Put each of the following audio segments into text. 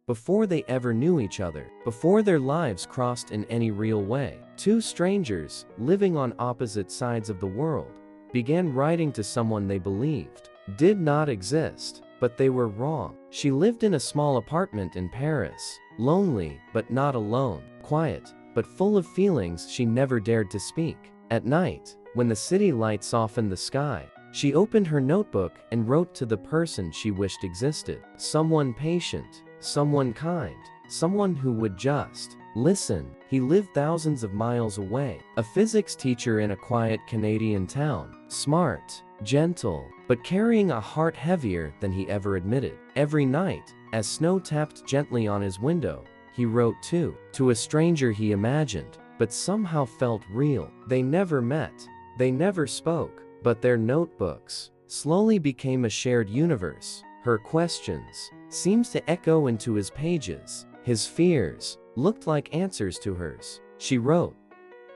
before they ever knew each other, before their lives crossed in any real way. Two strangers, living on opposite sides of the world, began writing to someone they believed did not exist. But they were wrong. She lived in a small apartment in Paris, lonely but not alone, quiet but full of feelings she never dared to speak. At night, when the city lights softened the sky, she opened her notebook and wrote to the person she wished existed. Someone patient, someone kind, someone who would just listen. He lived thousands of miles away, a physics teacher in a quiet Canadian town, smart, gentle, but carrying a heart heavier than he ever admitted. Every night, as snow tapped gently on his window, he wrote to a stranger he imagined, but somehow felt real. They never met, they never spoke, but their notebooks slowly became a shared universe. Her questions seemed to echo into his pages. His fears looked like answers to hers. She wrote,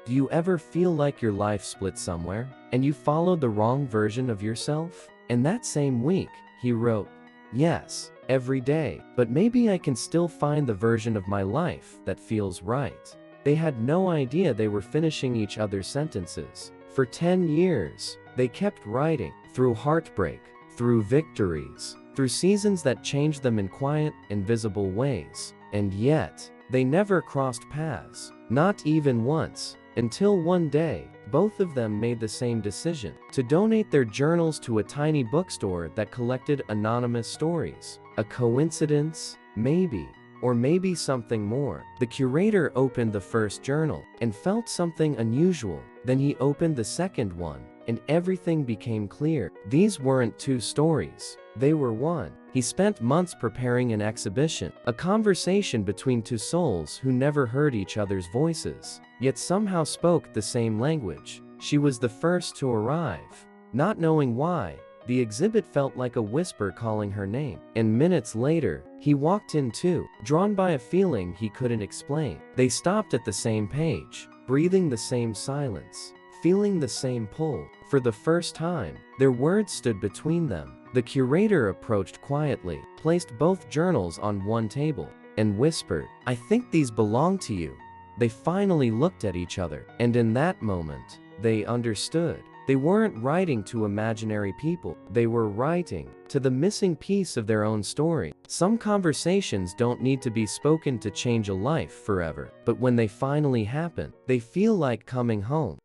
"Do you ever feel like your life split somewhere, and you followed the wrong version of yourself?" And that same week, he wrote, "Yes, every day, but maybe I can still find the version of my life that feels right." They had no idea they were finishing each other's sentences. For 10 years, they kept writing, through heartbreak, through victories, through seasons that changed them in quiet, invisible ways. And yet, they never crossed paths, not even once, until one day, both of them made the same decision: to donate their journals to a tiny bookstore that collected anonymous stories. A coincidence? Maybe. Or maybe something more. The curator opened the first journal and felt something unusual. Then he opened the second one, and everything became clear. These weren't two stories, they were one. He spent months preparing an exhibition, a conversation between two souls who never heard each other's voices, yet somehow spoke the same language. She was the first to arrive. Not knowing why, the exhibit felt like a whisper calling her name. And minutes later, he walked in too, drawn by a feeling he couldn't explain. They stopped at the same page, breathing the same silence, feeling the same pull. For the first time, their words stood between them. The curator approached quietly, placed both journals on one table, and whispered, "I think these belong to you." They finally looked at each other, and in that moment, they understood. They weren't writing to imaginary people. They were writing to the missing piece of their own story. Some conversations don't need to be spoken to change a life forever, but when they finally happen, they feel like coming home.